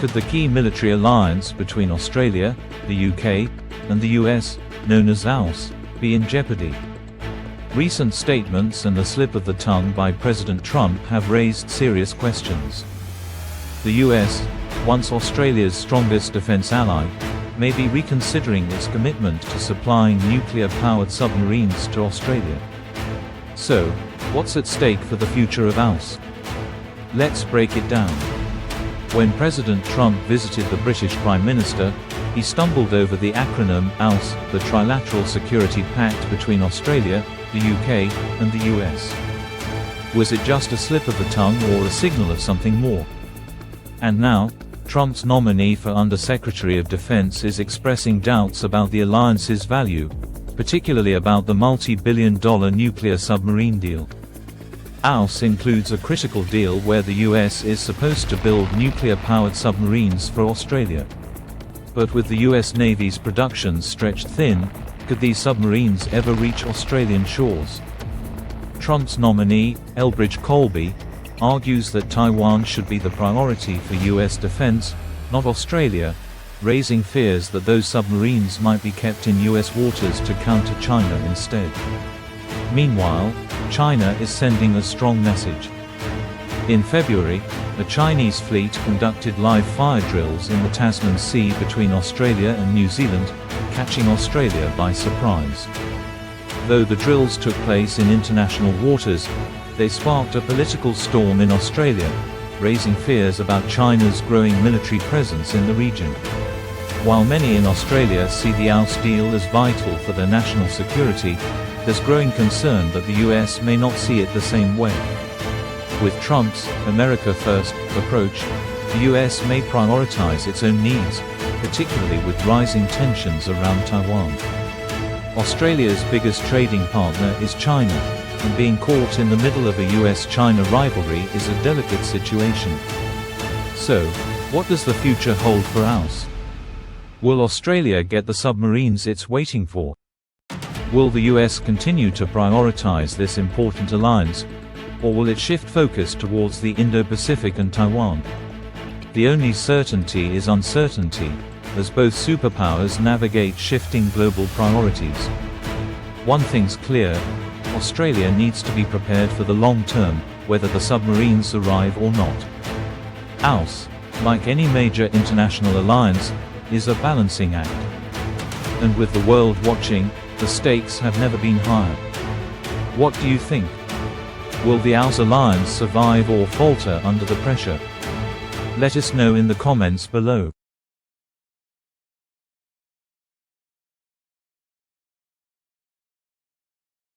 Could the key military alliance between Australia, the UK, and the US, known as AUKUS, be in jeopardy? Recent statements and a slip of the tongue by President Trump have raised serious questions. The US, once Australia's strongest defense ally, may be reconsidering its commitment to supplying nuclear-powered submarines to Australia. So, what's at stake for the future of AUKUS? Let's break it down. When President Trump visited the British Prime Minister, he stumbled over the acronym AUKUS, the Trilateral Security Pact between Australia, the UK, and the US. Was it just a slip of the tongue or a signal of something more? And now, Trump's nominee for Undersecretary of Defense is expressing doubts about the alliance's value, particularly about the multi-billion-dollar nuclear submarine deal. AUKUS includes a critical deal where the US is supposed to build nuclear-powered submarines for Australia. But with the US Navy's production stretched thin, could these submarines ever reach Australian shores? Trump's nominee, Elbridge Colby, argues that Taiwan should be the priority for US defense, not Australia, raising fears that those submarines might be kept in US waters to counter China instead. Meanwhile, China is sending a strong message. In February, a Chinese fleet conducted live fire drills in the Tasman Sea between Australia and New Zealand, catching Australia by surprise. Though the drills took place in international waters, they sparked a political storm in Australia, raising fears about China's growing military presence in the region. While many in Australia see the AUKUS deal as vital for their national security, there's growing concern that the US may not see it the same way. With Trump's "America First" approach, the US may prioritize its own needs, particularly with rising tensions around Taiwan. Australia's biggest trading partner is China, and being caught in the middle of a US-China rivalry is a delicate situation. So, what does the future hold for AUKUS? Will Australia get the submarines it's waiting for? Will the US continue to prioritize this important alliance, or will it shift focus towards the Indo-Pacific and Taiwan? The only certainty is uncertainty, as both superpowers navigate shifting global priorities. One thing's clear: Australia needs to be prepared for the long term, whether the submarines arrive or not. AUKUS, like any major international alliance, is a balancing act. And with the world watching, the stakes have never been higher. What do you think? Will the AUKUS alliance survive or falter under the pressure? Let us know in the comments below.